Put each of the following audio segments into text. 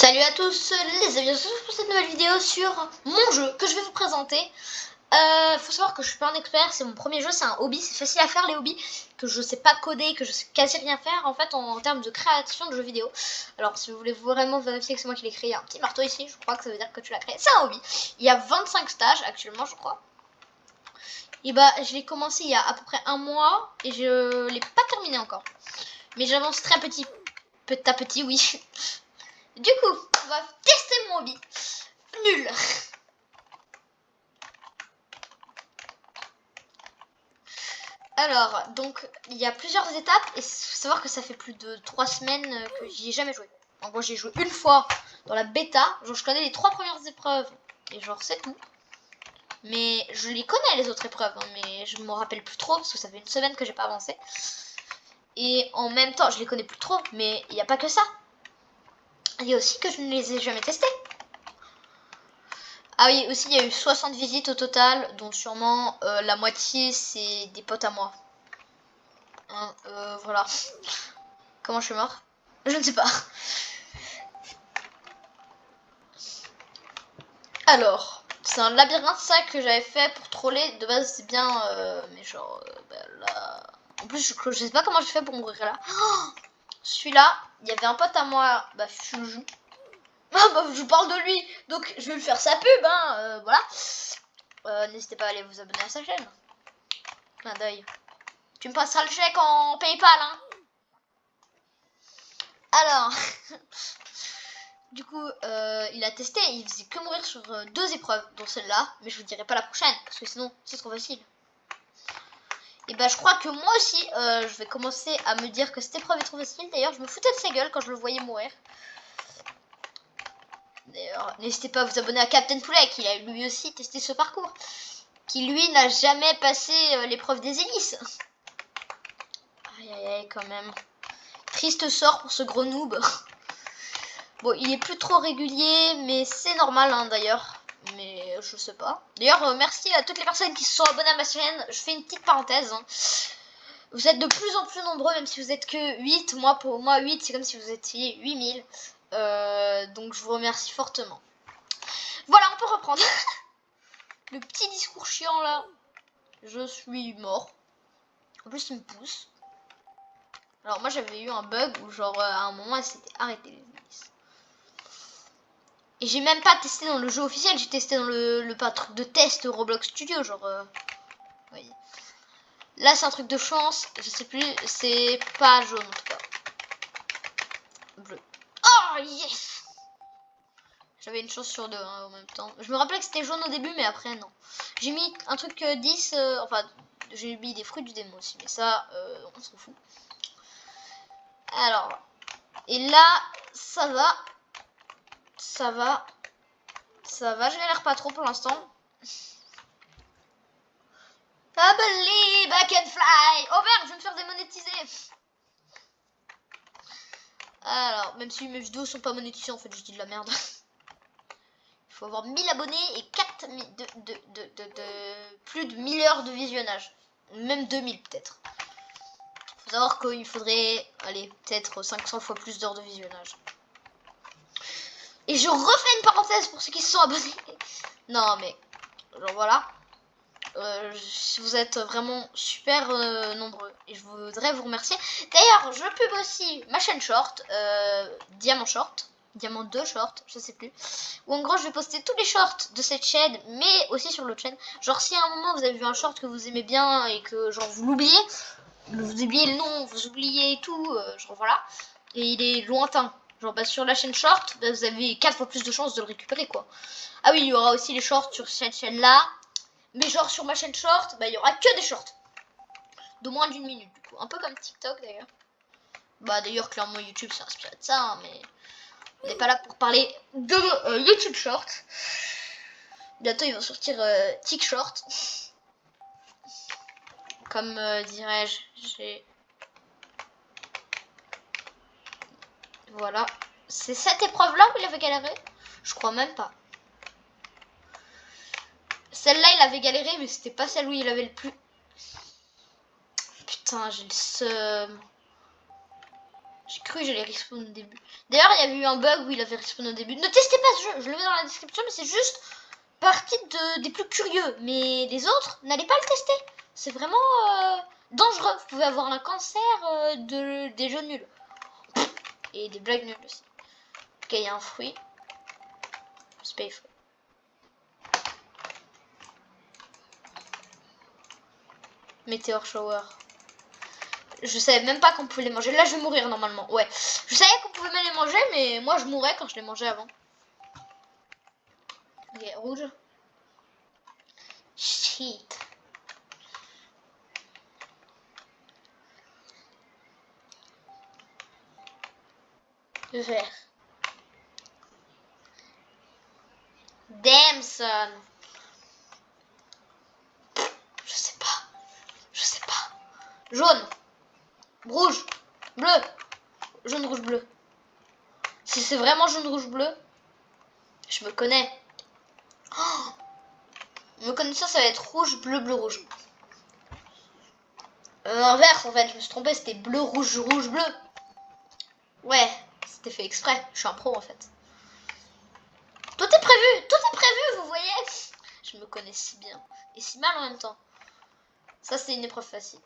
Salut à tous les amis, bienvenue pour cette nouvelle vidéo sur mon jeu que je vais vous présenter. Faut savoir que je suis pas un expert, c'est mon premier jeu, c'est un hobby, c'est facile à faire les hobbies, que je sais pas coder, que je sais quasi rien faire en fait en termes de création de jeux vidéo. Alors si vous voulez vraiment vérifier que c'est moi qui l'ai créé, il y a un petit marteau ici, je crois que ça veut dire que tu l'as créé, c'est un hobby. Il y a 25 stages actuellement je crois. Et bah je l'ai commencé il y a à peu près un mois et je l'ai pas terminé encore. Mais j'avance très petit à petit, oui. Du coup, on va tester mon hobby. Nul. Alors, donc, il y a plusieurs étapes et il faut savoir que ça fait plus de 3 semaines que j'y ai jamais joué. En gros, j'ai joué une fois dans la bêta. Genre, je connais les 3 premières épreuves et genre, c'est tout. Mais je les connais les autres épreuves, hein, mais je me rappelle plus trop parce que ça fait une semaine que j'ai pas avancé. Et en même temps, je les connais plus trop, mais il n'y a pas que ça. Il y a aussi que je ne les ai jamais testés. Ah oui, aussi il y a eu 60 visites au total, dont sûrement la moitié c'est des potes à moi. Hein, voilà. Comment je suis mort? Je ne sais pas. Alors, c'est un labyrinthe ça que j'avais fait pour troller. De base c'est bien, mais genre, bah, là... En plus je sais pas comment j'ai fait pour mourir là. Oh, celui-là, il y avait un pote à moi, bah je le joue. Ah bah je parle de lui, donc je vais lui faire sa pub, hein, voilà. N'hésitez pas à aller vous abonner à sa chaîne. Clin d'œil. Tu me passeras le chèque en PayPal, hein. Alors, du coup, il a testé, il faisait que mourir sur 2 épreuves, dont celle-là, mais je vous dirai pas la prochaine, parce que sinon, c'est trop facile. Et bah, je crois que moi aussi, je vais commencer à me dire que cette épreuve est trop facile. D'ailleurs, je me foutais de sa gueule quand je le voyais mourir. D'ailleurs, n'hésitez pas à vous abonner à Captain Poulet, qui a lui aussi testé ce parcours. Qui, lui, n'a jamais passé l'épreuve des hélices. Aïe, aïe, aïe, quand même. Triste sort pour ce gros noob. Bon, il est plus trop régulier, mais c'est normal, hein, d'ailleurs. Mais je sais pas. D'ailleurs, merci à toutes les personnes qui se sont abonnées à ma chaîne. Je fais une petite parenthèse. Hein. Vous êtes de plus en plus nombreux, même si vous êtes que 8. Moi, pour moi, 8, c'est comme si vous étiez 8000. Donc, je vous remercie fortement. Voilà, on peut reprendre. Le petit discours chiant, là. Je suis mort. En plus, il me pousse. Alors, moi, j'avais eu un bug où, genre, à un moment, elle s'était arrêtée, les hélices. Et j'ai même pas testé dans le jeu officiel, j'ai testé dans le truc de test Roblox Studio, genre... oui. Là, c'est un truc de chance, je sais plus, c'est pas jaune en tout cas. Bleu. Oh, yes! J'avais une chance sur 2 hein, en même temps. Je me rappelais que c'était jaune au début, mais après, non. J'ai mis un truc 10, enfin, j'ai mis des fruits du démon aussi, mais ça, on s'en fout. Alors, et là, ça va. Ça va. Ça va, je galère pas trop pour l'instant. I believe I can fly. Oh merde, je vais me faire démonétiser. Alors, même si mes vidéos sont pas monétisées, en fait, je dis de la merde. Il faut avoir 1000 abonnés et 4 plus de 1000 heures de visionnage. Même 2000 peut-être. Il faut savoir qu'il faudrait, allez, peut-être 500 fois plus d'heures de visionnage. Et je refais une parenthèse pour ceux qui se sont abonnés. Non, mais, genre voilà. Vous êtes vraiment super nombreux et je voudrais vous remercier. D'ailleurs, je pub aussi ma chaîne short, Diamant Short, Diamant 2 Short, je sais plus. Où en gros, je vais poster tous les shorts de cette chaîne, mais aussi sur l'autre chaîne. Genre, si à un moment vous avez vu un short que vous aimez bien et que genre vous l'oubliez, vous oubliez le nom, vous oubliez tout, genre voilà, et il est lointain. Genre bah, sur la chaîne short, bah, vous avez 4 fois plus de chances de le récupérer quoi. Ah oui, il y aura aussi les shorts sur cette chaîne là. Mais genre sur ma chaîne short, bah il y aura que des shorts. De moins d'1 minute du coup. Un peu comme TikTok d'ailleurs. Bah d'ailleurs clairement YouTube s'est inspiré de ça, hein, mais on n'est pas là pour parler de YouTube Short. Bientôt ils vont sortir Tik Short. Comme dirais-je, j'ai... Voilà. C'est cette épreuve là où il avait galéré? Je crois même pas. Celle-là il avait galéré, mais c'était pas celle où il avait le plus... Putain, j'ai le seum. J'ai cru cru que j'allais respawn au début. D'ailleurs, il y avait eu un bug où il avait respawn au début. Ne testez pas ce jeu, je le mets dans la description, mais c'est juste partie des plus curieux. Mais les autres, n'allez pas le tester. C'est vraiment dangereux. Vous pouvez avoir un cancer des jeux nuls. Et des blagues nulles aussi. Ok, il y a un fruit. C'est pas les fruits. Météor shower. Je savais même pas qu'on pouvait les manger. Là, je vais mourir normalement. Ouais. Je savais qu'on pouvait même les manger, mais moi, je mourrais quand je les mangeais avant. Ok, rouge. Shit. Vert. Damn, son. Je sais pas. Je sais pas. Jaune. Rouge. Bleu. Jaune, rouge, bleu. Si c'est vraiment jaune, rouge, bleu, je me connais. Oh, me connaissant, ça va être rouge, bleu, bleu, rouge. Inverse, en fait. Je me suis trompée. C'était bleu, rouge, rouge, bleu. Ouais. C'était fait exprès. Je suis un pro, en fait. Tout est prévu. Tout est prévu, vous voyez. Je me connais si bien. Et si mal en même temps. Ça, c'est une épreuve facile.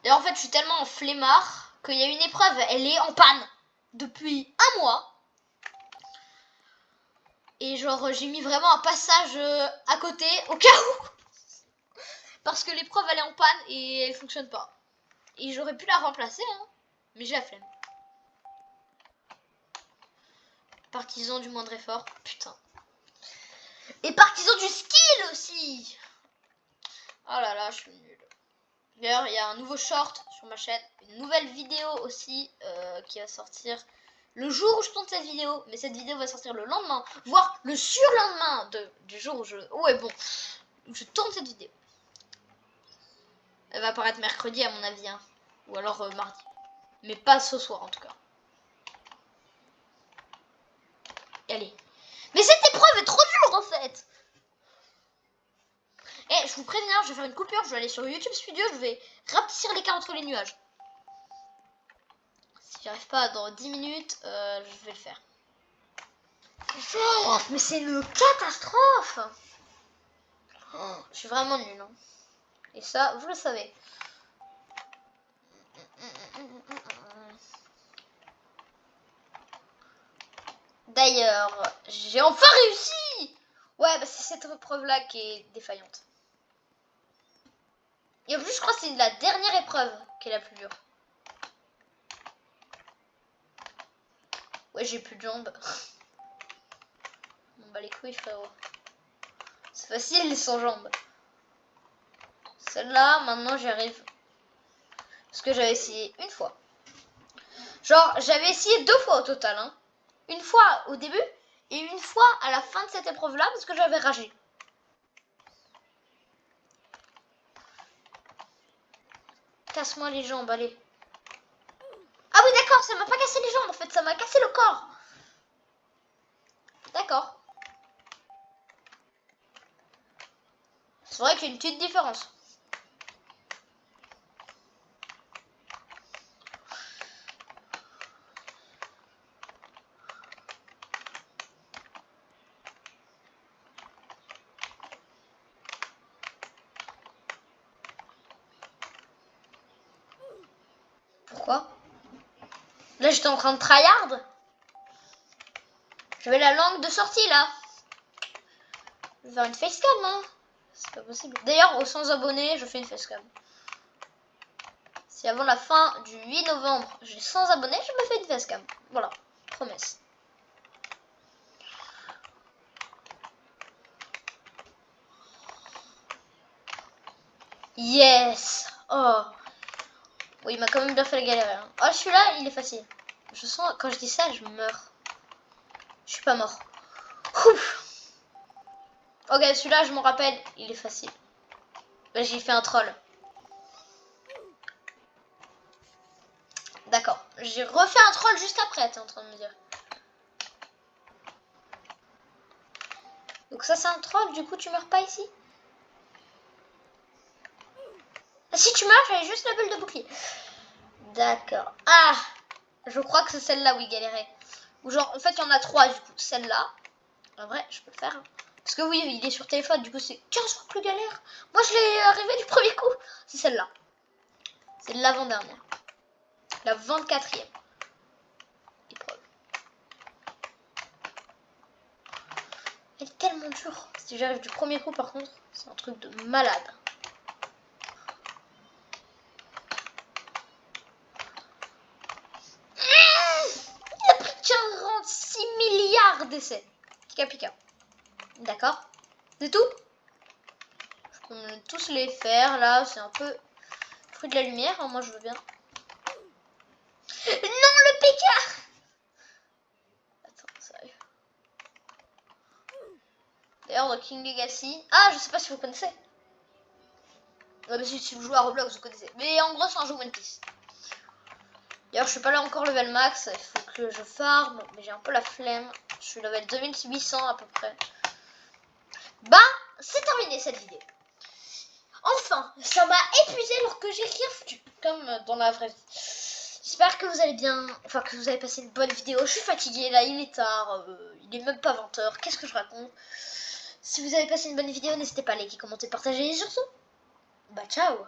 D'ailleurs, en fait, je suis tellement en flemmard qu'il y a une épreuve, elle est en panne depuis un mois. Et genre, j'ai mis vraiment un passage à côté, au cas où. Parce que l'épreuve, elle est en panne et elle fonctionne pas. Et j'aurais pu la remplacer, hein. Mais j'ai la flemme. Partisan du moindre effort, putain. Et partisan du skill aussi. Oh là là, je suis nulle. D'ailleurs, il y a un nouveau short sur ma chaîne, une nouvelle vidéo aussi qui va sortir le jour où je tourne cette vidéo. Mais cette vidéo va sortir le lendemain, voire le surlendemain du jour où je... Ouais, bon, je tourne cette vidéo. Elle va apparaître mercredi à mon avis, hein. Ou alors mardi. Mais pas ce soir en tout cas. Allez. Mais cette épreuve est trop dure en fait. Eh, je vous préviens, je vais faire une coupure, je vais aller sur YouTube Studio, je vais rapetisser l'écart entre les nuages. Si j'y arrive pas dans 10 minutes, je vais le faire. Oh, mais c'est une catastrophe. Oh, je suis vraiment nulle. Hein. Et ça, vous le savez. D'ailleurs, j'ai enfin réussi. Ouais, bah c'est cette épreuve-là qui est défaillante. Et en plus, je crois que c'est la dernière épreuve qui est la plus dure. Ouais, j'ai plus de jambes. Bon, bah les couilles, frérot. C'est facile, sans jambes. Celle-là, maintenant, j'y arrive. Parce que j'avais essayé une fois. Genre, j'avais essayé 2 fois au total. Hein. Une fois au début et une fois à la fin de cette épreuve-là parce que j'avais ragé. Casse-moi les jambes, allez. Ah oui, d'accord, ça m'a pas cassé les jambes en fait, ça m'a cassé le corps. D'accord. C'est vrai qu'il y a une petite différence. Pourquoi? Là, j'étais en train de tryhard. J'avais la langue de sortie là. Je vais faire une facecam, hein. C'est pas possible. D'ailleurs, aux 100 abonnés, je fais une facecam. Si avant la fin du 8 novembre, j'ai 100 abonnés, je me fais une facecam. Voilà, promesse. Yes. Oh. Oui, il m'a quand même bien fait la galère. Hein. Oh, celui-là, il est facile. Je sens, quand je dis ça, je meurs. Je suis pas mort. Ouf. Ok, celui-là, je m'en rappelle, il est facile. Là, j'ai fait un troll. D'accord. J'ai refait un troll juste après, t'es en train de me dire. Donc ça, c'est un troll, du coup, tu meurs pas ici? Ah, si tu meurs, j'avais juste la bulle de bouclier. D'accord. Ah, je crois que c'est celle-là où il galérait. Ou genre, en fait, il y en a 3 du coup. Celle-là. En vrai, je peux le faire. Hein. Parce que oui, il est sur téléphone, du coup, c'est 15 fois plus galère. Moi, je l'ai arrivé du premier coup. C'est celle-là. C'est l'avant-dernière. La 24e épreuve. Elle est tellement dure. Si j'arrive du premier coup, par contre, c'est un truc de malade. Il a pris 46 milliards d'essais. Pika pika. D'accord. C'est tout. Je peux tous les faire là. C'est un peu fruit de la lumière. Hein, moi, je veux bien. Non, le Pika. Attends, sérieux. D'ailleurs, dans King Legacy. Ah, je sais pas si vous connaissez. Ouais, mais si vous jouez à Roblox, vous connaissez. Mais en gros, c'est un jeu One Piece. D'ailleurs, je suis pas là encore level max. Il faut que je farm. Mais j'ai un peu la flemme. Je suis level 2800 à peu près. Bah, c'est terminé cette vidéo. Enfin, ça m'a épuisé alors que j'ai rien foutu. Comme dans la vraie vie. J'espère que vous allez bien. Enfin, que vous avez passé une bonne vidéo. Je suis fatiguée là, il est tard. Il est même pas 20h. Qu'est-ce que je raconte? Si vous avez passé une bonne vidéo, n'hésitez pas à liker, commenter, partager. Et sur ce, bah ciao.